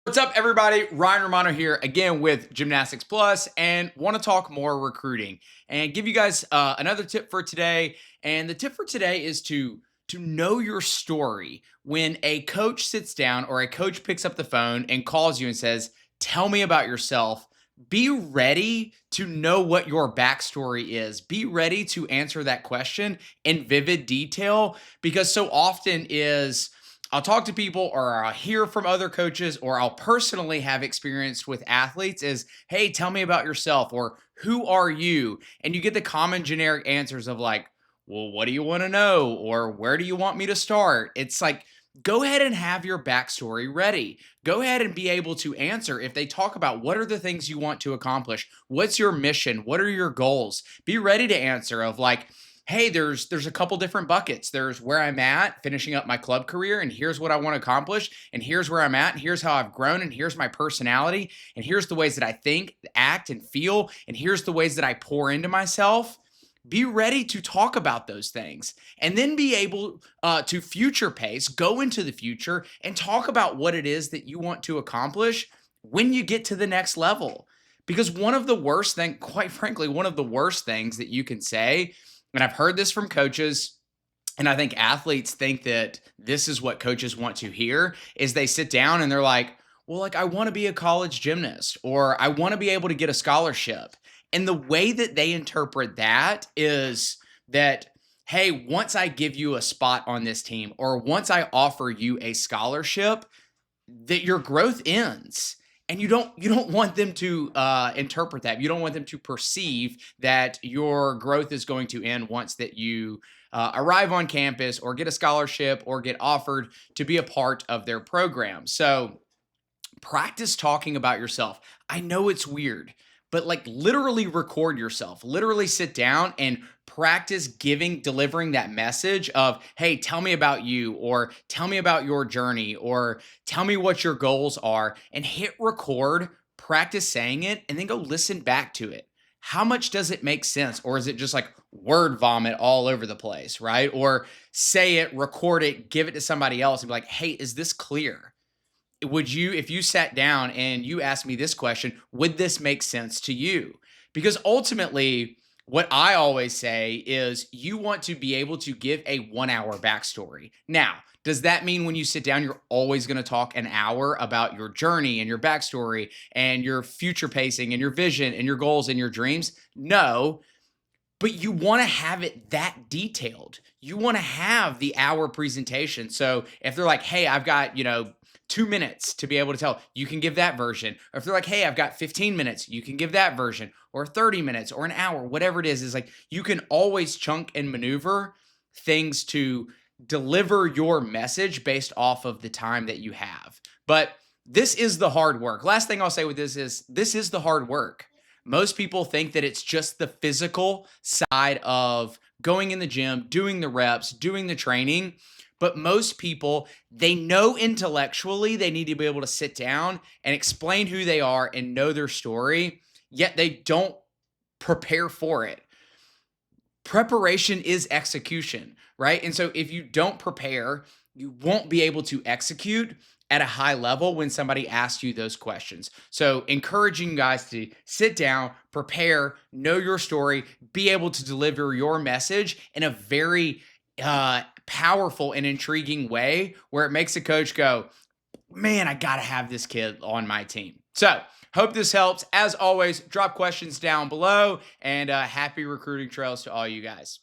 What's up, everybody? Ryan Romano here again with Gymnastics Plus, and want to talk more recruiting and give you guys another tip for today. And the tip for today is to know your story. When a coach sits down or a coach picks up the phone and calls you and says, "Tell me about yourself," be ready to know what your backstory is. Be ready to answer that question in vivid detail because so often is I'll talk to people or I'll hear from other coaches or I'll personally have experience with athletes is, "Hey, tell me about yourself," or "Who are you?" And you get the common generic answers of like, "Well, what do you want to know?" or "Where do you want me to start?" It's like, go ahead and have your backstory ready. Go ahead and be able to answer if they talk about what are the things you want to accomplish? What's your mission? What are your goals? Be ready to answer of like, "Hey, there's a couple different buckets. There's where I'm at finishing up my club career, and here's what I want to accomplish, and here's where I'm at, and here's how I've grown, and here's my personality, and here's the ways that I think, act, and feel, and here's the ways that I pour into myself." Be ready to talk about those things and then be able to future pace, go into the future, and talk about what it is that you want to accomplish when you get to the next level. Because one of the worst things, quite frankly, one of the worst things that you can say, and I've heard this from coaches, and I think athletes think that this is what coaches want to hear, is they sit down and they're like, "Well, like, I want to be a college gymnast, or I want to be able to get a scholarship." And the way that they interpret that is that, "Hey, once I give you a spot on this team, or once I offer you a scholarship, that your growth ends." And you don't want them to interpret that. You don't want them to perceive that your growth is going to end once that you arrive on campus or get a scholarship or get offered to be a part of their program. So practice talking about yourself. I know it's weird, but like literally record yourself. Literally sit down and practice delivering that message of, "Hey, tell me about you," or "Tell me about your journey," or "Tell me what your goals are," and hit record, practice saying it, and then go listen back to it. How much does it make sense? Or is it just like word vomit all over the place, right? Or say it, record it, give it to somebody else and be like, "Hey, is this clear? Would you, if you sat down and you asked me this question, would this make sense to you?" Because ultimately, what I always say is you want to be able to give a 1 hour backstory. Now, does that mean when you sit down, you're always going to talk an hour about your journey and your backstory and your future pacing and your vision and your goals and your dreams? No, but you want to have it that detailed. You want to have the hour presentation. So if they're like, "Hey, I've got, 2 minutes to be able to tell," you can give that version. Or if they're like, "Hey, I've got 15 minutes, you can give that version, or 30 minutes or an hour, whatever it is like you can always chunk and maneuver things to deliver your message based off of the time that you have. But this is the hard work. Last thing I'll say with this is the hard work. Most people think that it's just the physical side of going in the gym, doing the reps, doing the training. But most people, they know intellectually they need to be able to sit down and explain who they are and know their story, yet they don't prepare for it. Preparation is execution, right? And so if you don't prepare, you won't be able to execute at a high level when somebody asks you those questions. So encouraging you guys to sit down, prepare, know your story, be able to deliver your message in a very powerful and intriguing way where it makes a coach go, "Man, I got to have this kid on my team." So hope this helps. As always, drop questions down below, and happy recruiting trails to all you guys.